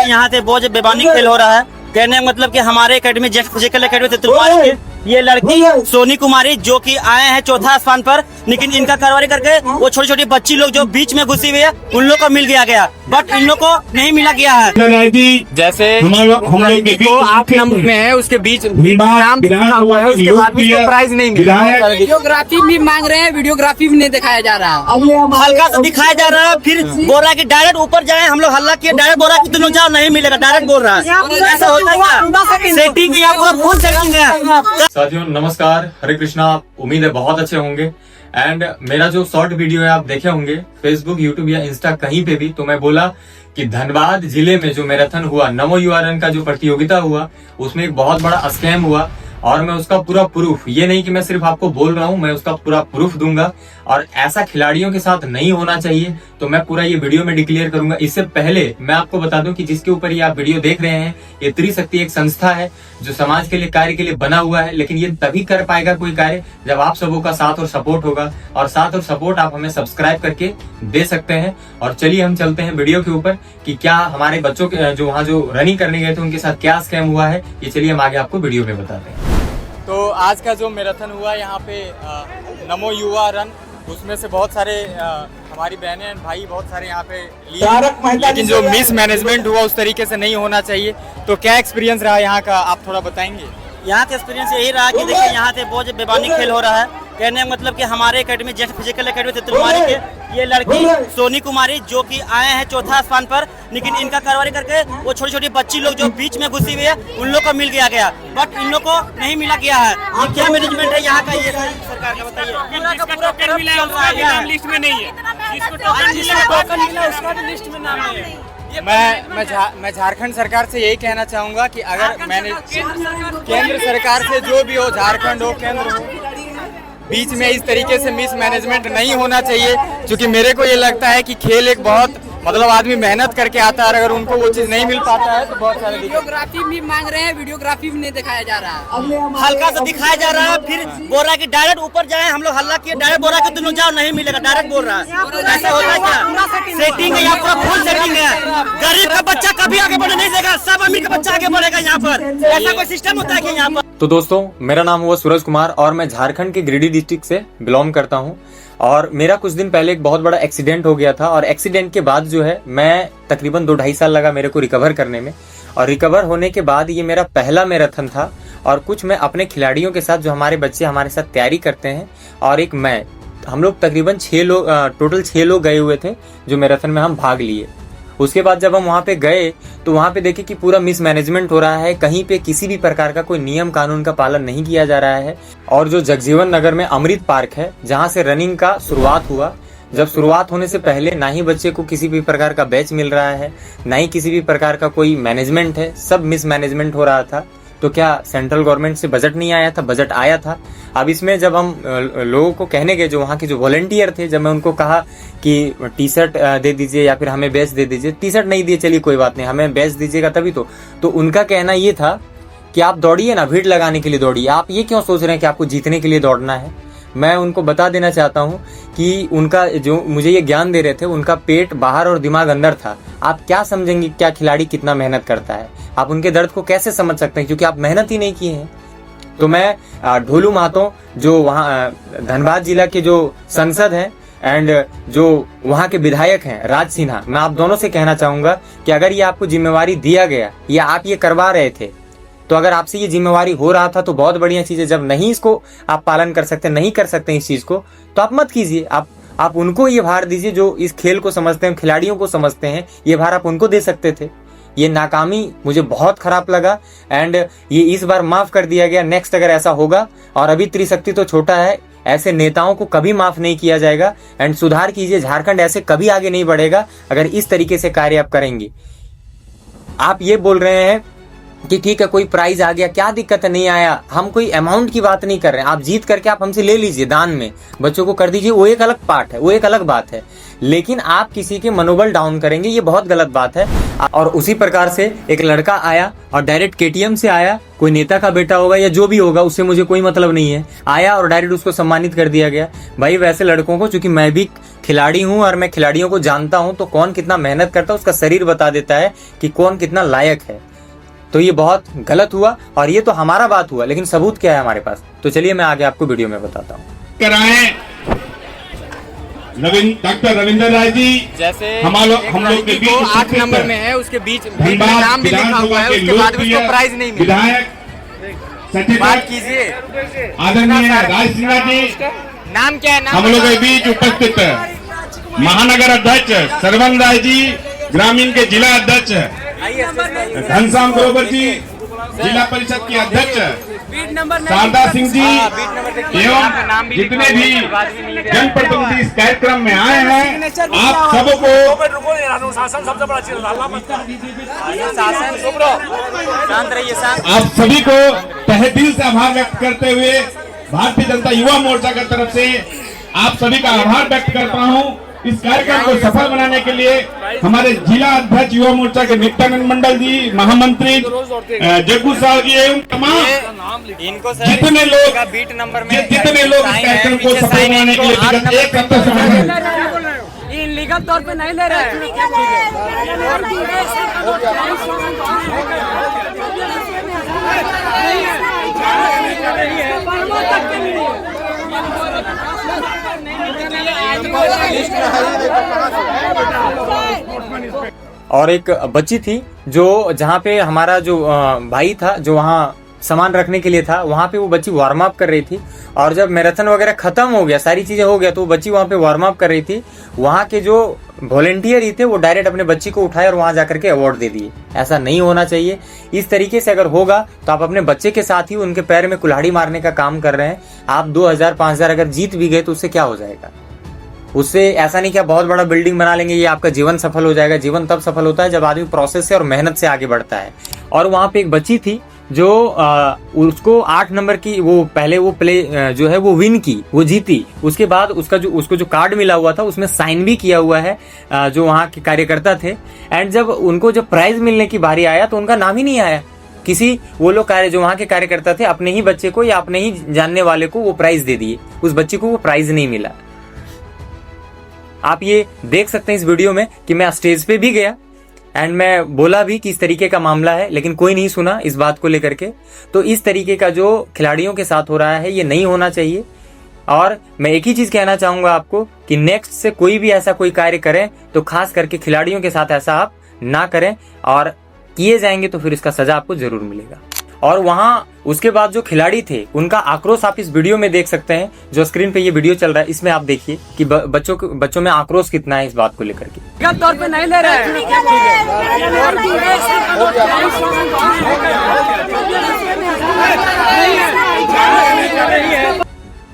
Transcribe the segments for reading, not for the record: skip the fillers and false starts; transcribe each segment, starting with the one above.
देखिए यहाँ से बहुत बेबानी खेल हो रहा है। कहने का मतलब कि हमारे एकेडमी जेस्ट फिजिकल एकेडमी से ये लड़की सोनी कुमारी जो कि आए हैं चौथा स्थान पर, लेकिन इनका कार्रवाई करके वो छोटी छोटी बच्ची लोग जो बीच में घुसी हुई है उन लोग को मिल गया, बट इन लोग को नहीं मिला गया है। जैसे तो आप नंबर में है उसके बीच नाम लिखा हुआ है, उसके बाद भी प्राइज नहीं मिला। वीडियोग्राफी भी मांग रहे हैं, वीडियोग्राफी भी नहीं दिखाया जा रहा है, हल्का सा दिखाया जा रहा है। फिर बोल रहा है कि डायरेक्ट ऊपर जाए, हम लोग हल्ला किए, डायरेक्ट बोल रहा है कि तुम जाओ, नहीं मिलेगा, डायरेक्ट बोल रहा है। ऐसा होता है सेटिंग की आपको फुल सेटिंग है। साथियों नमस्कार, हरे कृष्णा। उम्मीद है बहुत अच्छे होंगे। एंड मेरा जो शॉर्ट वीडियो है आप देखे होंगे फेसबुक, यूट्यूब या इंस्टा कहीं पे भी, तो मैं बोला कि धनबाद जिले में जो मैराथन हुआ, नमो युवा रन का जो प्रतियोगिता हुआ, उसमें एक बहुत बड़ा स्कैम हुआ और मैं उसका पूरा प्रूफ, ये नहीं कि मैं सिर्फ आपको बोल रहा हूं, मैं उसका पूरा प्रूफ दूंगा। और ऐसा खिलाड़ियों के साथ नहीं होना चाहिए, तो मैं पूरा ये वीडियो में डिक्लेयर करूंगा। इससे पहले मैं आपको बता दूं कि जिसके ऊपर ये आप वीडियो देख रहे हैं, ये त्रिशक्ति एक संस्था है जो समाज के लिए कार्य के लिए बना हुआ है, लेकिन ये तभी कर पाएगा कोई कार्य जब आप सबों का साथ और सपोर्ट होगा। और साथ और सपोर्ट आप हमें सब्सक्राइब करके दे सकते हैं। और चलिए हम चलते हैं वीडियो के ऊपर कि क्या हमारे बच्चों के जो वहाँ जो रनिंग करने गए थे उनके साथ क्या स्कैम हुआ है, ये चलिए हम आगे आपको वीडियो में बताते हैं। तो आज का जो मैराथन हुआ यहाँ पे नमो युवा रन, उसमें से बहुत सारे हमारी बहनें एंड भाई बहुत सारे यहाँ पे लिए, लेकिन जो मिस मैनेजमेंट हुआ उस तरीके से नहीं होना चाहिए। तो क्या एक्सपीरियंस रहा यहाँ का, आप थोड़ा बताएंगे? यहाँ का एक्सपीरियंस यही रहा कि देखिए यहाँ से बहुत बेबानी खेल हो रहा है। कहने का मतलब कि हमारे एकेडमी जेस्ट फिजिकल एकेडमी से ये लड़की सोनी कुमारी जो कि आए हैं चौथा स्थान पर, लेकिन इनका कार्रवाई करके वो छोटी छोटी बच्ची लोग जो बीच में घुसी हुई है उन लोग को मिल गया, बट इन लोग को नहीं मिला गया है। ये क्या मैनेजमेंट है यहाँ का, ये सरकार का बताइए। लिस्ट में नहीं है, मैं झारखंड सरकार से यही कहना चाहूंगा कि अगर मैंने केंद्र सरकार से जो भी हो, झारखंड हो केंद्र हो, बीच में इस तरीके से मिस मैनेजमेंट नहीं होना चाहिए। क्योंकि मेरे को ये लगता है कि खेल एक बहुत मतलब आदमी मेहनत करके आता है, अगर उनको वो चीज नहीं मिल पाता है तो बहुत सारे वीडियोग्राफी भी मांग रहे हैं, वीडियोग्राफी भी नहीं दिखाया जा रहा है, हल्का सा दिखाया जा रहा है। फिर बोल रहा है कि डायरेक्ट ऊपर जाए, हम लोग हल्ला किए, डायरेक्ट बोल रहा है कि तुम जाओ, नहीं मिलेगा, डायरेक्ट बोल रहा है। ऐसा होता है क्या? सेटिंग है, यहाँ पूरा फुल सेटिंग है। गरीब का बच्चा कभी आगे बढ़ने नहीं देगा, सब अमीर का बच्चा आगे बढ़ेगा यहाँ पर। ऐसा कोई सिस्टम होता है कि यहाँ पर? तो दोस्तों मेरा नाम हुआ सूरज कुमार और मैं झारखंड के गिरिडीह डिस्ट्रिक्ट से बिलोंग करता हूँ। और मेरा कुछ दिन पहले एक बहुत बड़ा एक्सीडेंट हो गया था और एक्सीडेंट के बाद जो है मैं तकरीबन 2-2.5 साल लगा मेरे को रिकवर करने में। और रिकवर होने के बाद ये मेरा पहला मैराथन था और कुछ मैं अपने खिलाड़ियों के साथ जो हमारे बच्चे हमारे साथ तैयारी करते हैं और एक मैं, हम लोग तकरीबन 6 लोग, टोटल 6 लोग गए हुए थे जो मैराथन में हम भाग लिए। उसके बाद जब हम वहाँ पे गए तो वहाँ पे देखे कि पूरा मिसमैनेजमेंट हो रहा है, कहीं पे किसी भी प्रकार का कोई नियम कानून का पालन नहीं किया जा रहा है। और जो जगजीवन नगर में अमृत पार्क है जहाँ से रनिंग का शुरुआत हुआ, जब शुरुआत होने से पहले ना ही बच्चे को किसी भी प्रकार का बैच मिल रहा है, ना ही किसी भी प्रकार का कोई मैनेजमेंट है, सब मिसमैनेजमेंट हो रहा था। तो क्या सेंट्रल गवर्नमेंट से बजट नहीं आया था? बजट आया था। अब इसमें जब हम लोगों को कहने गए, जो वहाँ के जो वॉलंटियर थे, जब मैं उनको कहा कि टी शर्ट दे दीजिए या फिर हमें बैच दे दीजिए, टी शर्ट नहीं दिए चलिए कोई बात नहीं, हमें बैच दीजिएगा तभी तो उनका कहना ये था कि आप दौड़िए ना, भीड़ लगाने के लिए दौड़िए, आप ये क्यों सोच रहे हैं कि आपको जीतने के लिए दौड़ना है। मैं उनको बता देना चाहता हूँ कि उनका जो मुझे ये ज्ञान दे रहे थे, उनका पेट बाहर और दिमाग अंदर था। आप क्या समझेंगे क्या खिलाड़ी कितना मेहनत करता है? आप उनके दर्द को कैसे समझ सकते हैं, क्योंकि आप मेहनत ही नहीं किए हैं। तो मैं ढोलू महतो जो वहाँ धनबाद जिला के जो सांसद हैं एंड जो वहाँ के विधायक हैं राज सिन्हा, मैं आप दोनों से कहना चाहूंगा कि अगर ये आपको जिम्मेवारी दिया गया या आप ये करवा रहे थे, तो अगर आपसे ये जिम्मेवारी हो रहा था तो बहुत बढ़िया चीज है। जब नहीं इसको आप पालन कर सकते, नहीं कर सकते इस चीज को, तो आप मत कीजिए। आप उनको ये भार दीजिए जो इस खेल को समझते हैं, खिलाड़ियों को समझते हैं, ये भार आप उनको दे सकते थे। ये नाकामी मुझे बहुत खराब लगा एंड ये इस बार माफ कर दिया गया। नेक्स्ट अगर ऐसा होगा, और अभी त्रिशक्ति तो छोटा है, ऐसे नेताओं को कभी माफ नहीं किया जाएगा। एंड सुधार कीजिए, झारखंड ऐसे कभी आगे नहीं बढ़ेगा अगर इस तरीके से कार्य आप करेंगे। आप ये बोल रहे हैं कि ठीक है कोई प्राइज आ गया, क्या दिक्कत है, नहीं आया, हम कोई अमाउंट की बात नहीं कर रहे हैं। आप जीत करके आप हमसे ले लीजिए, दान में बच्चों को कर दीजिए, वो एक अलग पार्ट है, वो एक अलग बात है। लेकिन आप किसी के मनोबल डाउन करेंगे, ये बहुत गलत बात है। और उसी प्रकार से एक लड़का आया और डायरेक्ट केटीएम से आया, कोई नेता का बेटा होगा या जो भी होगा, उससे मुझे कोई मतलब नहीं है, आया और डायरेक्ट उसको सम्मानित कर दिया गया। भाई वैसे लड़कों को, चूंकि मैं भी खिलाड़ी हूं और मैं खिलाड़ियों को जानता हूं, तो कौन कितना मेहनत करता है उसका शरीर बता देता है कि कौन कितना लायक है। तो ये बहुत गलत हुआ और ये तो हमारा बात हुआ, लेकिन सबूत क्या है हमारे पास, तो चलिए मैं आगे आपको वीडियो में बताता हूँ। डॉक्टर रविंद्र राय जी, जैसे हम लोग के बीच 8 नंबर में है, उसके बीच में नाम भी लिखा हुआ है, उसके बाद भी उसको प्राइज नहीं मिला। विधायक बात कीजिए, आदरणीय राज सिन्हा जी, नाम क्या है? नाम हम लोग के बीच उपस्थित महानगर अध्यक्ष सरवन राय जी, ग्रामीण के जिला अध्यक्ष घनश्याम ग्रोवर जी, जिला परिषद के अध्यक्ष शारदा सिंह जी एवं जितने भी जनप्रतिनिधि इस कार्यक्रम में आए हैं, आप सबको आप सभी को तहे दिल से आभार व्यक्त करते हुए भारतीय जनता युवा मोर्चा की तरफ से आप सभी का आभार व्यक्त करता हूं। इस कार्यक्रम को सफल बनाने के लिए हमारे जिला अध्यक्ष युवा मोर्चा के नित्यानंद मंडल जी, महामंत्री जग्गू साहब जी एवं तमाम जितने लोग बीट नंबर में जितने लोग इस कार्यक्रम को सफल बनाने के लिए विगत एक हफ्ते से लीगल तौर पे नहीं ले रहे और एक बच्ची थी जो जहाँ पे हमारा जो भाई था जो वहाँ सामान रखने के लिए था, वहाँ पे वो बच्ची वार्म अप कर रही थी। और जब मैराथन वगैरह खत्म हो गया, सारी चीजें हो गया, तो वो बच्ची वहाँ पे वार्म अप कर रही थी। वहाँ के जो वॉलेंटियर ही थे वो डायरेक्ट अपने बच्ची को उठाए और वहाँ जाकर के अवार्ड दे दिए। ऐसा नहीं होना चाहिए। इस तरीके से अगर होगा तो आप अपने बच्चे के साथ ही उनके पैर में कुल्हाड़ी मारने का काम कर रहे हैं। आप 2000 5000 अगर जीत भी गए तो उससे क्या हो जाएगा? उससे ऐसा नहीं कि आप बहुत बड़ा बिल्डिंग बना लेंगे, ये आपका जीवन सफल हो जाएगा। जीवन तब सफल होता है जब आदमी प्रोसेस से और मेहनत से आगे बढ़ता है। और वहाँ पे एक बच्ची थी जो उसको 8 नंबर की वो पहले वो प्ले जो है वो विन की, वो जीती। उसके बाद उसको जो कार्ड मिला हुआ था उसमें साइन भी किया हुआ है जो वहाँ के कार्यकर्ता थे। एंड जब उनको जब प्राइज मिलने की बारी आया तो उनका नाम ही नहीं आया। किसी वो लोग जो वहाँ के कार्यकर्ता थे अपने ही बच्चे को या अपने ही जानने वाले को वो प्राइज दे दिए, उस बच्चे को वो प्राइज नहीं मिला। आप ये देख सकते हैं इस वीडियो में कि मैं स्टेज पे भी गया एंड मैं बोला भी कि इस तरीके का मामला है, लेकिन कोई नहीं सुना इस बात को लेकर के। तो इस तरीके का जो खिलाड़ियों के साथ हो रहा है ये नहीं होना चाहिए। और मैं एक ही चीज कहना चाहूंगा आपको कि नेक्स्ट से कोई भी ऐसा कोई कार्य करें तो खास करके खिलाड़ियों के साथ ऐसा आप ना करें, और किए जाएंगे तो फिर इसका सजा आपको जरूर मिलेगा। और वहाँ उसके बाद जो खिलाड़ी थे उनका आक्रोश आप इस वीडियो में देख सकते हैं। जो स्क्रीन पे ये वीडियो चल रहा है इसमें आप देखिए कि बच्चों में आक्रोश कितना है इस बात को लेकर के। लीगल तौर पे नहीं ले रहे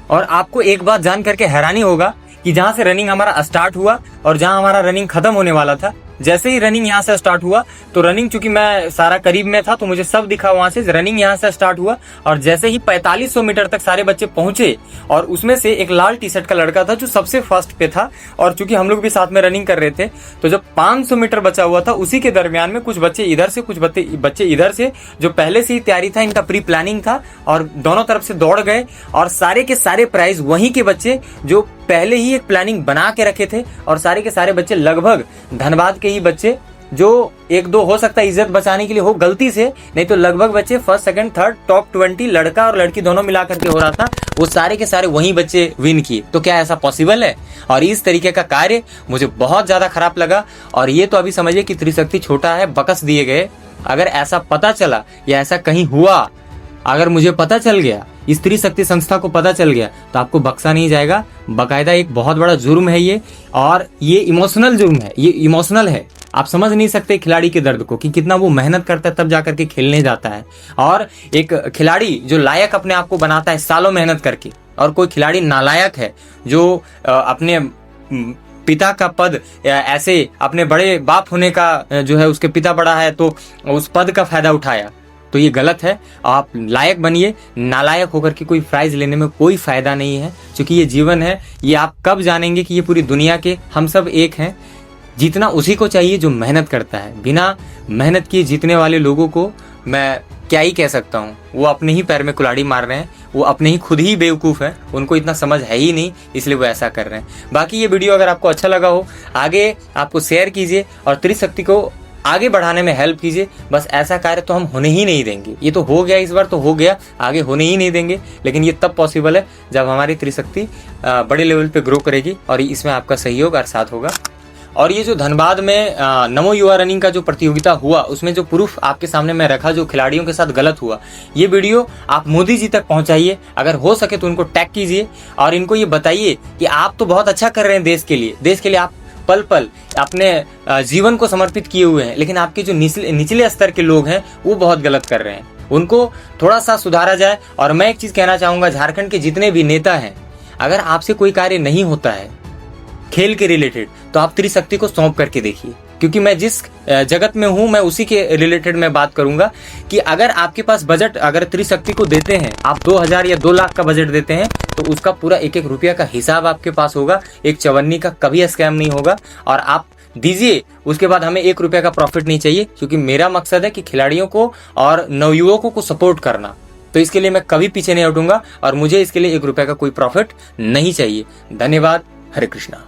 और आपको एक बात जान करके हैरानी होगा कि जहाँ से रनिंग हमारा स्टार्ट हुआ और जहाँ हमारा रनिंग खत्म होने वाला था, जैसे ही रनिंग यहाँ से स्टार्ट हुआ तो रनिंग चूंकि मैं सारा करीब में था तो मुझे सब दिखा वहां से। रनिंग यहाँ से स्टार्ट हुआ और जैसे ही 4500 मीटर तक सारे बच्चे पहुंचे और उसमें से एक लाल टी शर्ट का लड़का था जो सबसे फर्स्ट पे था। और चूंकि हम लोग भी साथ में रनिंग कर रहे थे तो जब 500 मीटर बचा हुआ था उसी के दरमियान में कुछ बच्चे इधर से कुछ बच्चे इधर से, जो पहले से ही तैयारी था, इनका प्री प्लानिंग था और दोनों तरफ से दौड़ गए। और सारे के सारे प्राइज वहीं के बच्चे जो पहले ही एक प्लानिंग बना के रखे थे, और सारे के सारे बच्चे लगभग धनबाद के ही बच्चे जो 1-2 हो सकता है इज्जत बचाने के लिए हो गलती से, नहीं तो लगभग बच्चे फर्स्ट सेकंड थर्ड टॉप 20 लड़का और लड़की दोनों मिला करके हो रहा था, वो सारे के सारे वही बच्चे विन किए। तो क्या ऐसा पॉसिबल है? और इस तरीके का कार्य मुझे बहुत ज्यादा खराब लगा। और ये तो अभी समझिए कि त्रिशक्ति छोटा है, बकस दिए गए। अगर ऐसा पता चला या ऐसा कहीं हुआ, अगर मुझे पता चल गया, स्त्री शक्ति संस्था को पता चल गया, तो आपको बख्शा नहीं जाएगा। बाकायदा एक बहुत बड़ा जुर्म है ये, और ये इमोशनल जुर्म है, ये इमोशनल है। आप समझ नहीं सकते खिलाड़ी के दर्द को कि कितना वो मेहनत करता है तब जाकर के खेलने जाता है। और एक खिलाड़ी जो लायक अपने आप को बनाता है सालों मेहनत करके, और कोई खिलाड़ी नालायक है जो अपने पिता का पद ऐसे अपने बड़े बाप होने का जो है उसके पिता बड़ा है तो उस पद का फायदा उठाया, तो ये गलत है। आप लायक बनिए, नालायक होकर के कोई प्राइज लेने में कोई फायदा नहीं है, क्योंकि ये जीवन है। ये आप कब जानेंगे कि ये पूरी दुनिया के हम सब एक हैं। जीतना उसी को चाहिए जो मेहनत करता है। बिना मेहनत किए जीतने वाले लोगों को मैं क्या ही कह सकता हूँ, वो अपने ही पैर में कुल्हाड़ी मार रहे हैं। वो अपने ही खुद ही बेवकूफ़ हैं, उनको इतना समझ है ही नहीं, इसलिए वो ऐसा कर रहे हैं। बाकी ये वीडियो अगर आपको अच्छा लगा हो, आगे आपको शेयर कीजिए और त्रिशक्ति को आगे बढ़ाने में हेल्प कीजिए। बस ऐसा कार्य तो हम होने ही नहीं देंगे। ये तो हो गया, इस बार तो हो गया, आगे होने ही नहीं देंगे। लेकिन ये तब पॉसिबल है जब हमारी त्रिशक्ति बड़े लेवल पे ग्रो करेगी और इसमें आपका सहयोग और साथ होगा। और ये जो धनबाद में नमो युवा रनिंग का जो प्रतियोगिता हुआ, उसमें जो प्रूफ आपके सामने मैं रखा जो खिलाड़ियों के साथ गलत हुआ, ये वीडियो आप मोदी जी तक पहुंचाइए। अगर हो सके तो उनको टैग कीजिए और इनको ये बताइए कि आप तो बहुत अच्छा कर रहे हैं देश के लिए आप पल पल अपने जीवन को समर्पित किए हुए हैं, लेकिन आपके जो निचले स्तर के लोग हैं वो बहुत गलत कर रहे हैं, उनको थोड़ा सा सुधारा जाए। और मैं एक चीज कहना चाहूंगा, झारखंड के जितने भी नेता हैं, अगर आपसे कोई कार्य नहीं होता है खेल के रिलेटेड तो आप त्रिशक्ति को सौंप करके देखिए, क्योंकि मैं जिस जगत में हूं मैं उसी के रिलेटेड मैं बात करूंगा कि अगर आपके पास बजट अगर त्रिशक्ति को देते हैं, आप 2000 या 2 लाख का बजट देते हैं, तो उसका पूरा एक एक रुपया का हिसाब आपके पास होगा। एक चवन्नी का कभी स्कैम नहीं होगा और आप दीजिए, उसके बाद हमें 1 रुपया का प्रॉफिट नहीं चाहिए, क्योंकि मेरा मकसद है कि खिलाड़ियों को और नवयुवकों को सपोर्ट करना। तो इसके लिए मैं कभी पीछे नहीं हटूंगा और मुझे इसके लिए 1 रुपया का कोई प्रॉफिट नहीं चाहिए। धन्यवाद। हरे कृष्णा।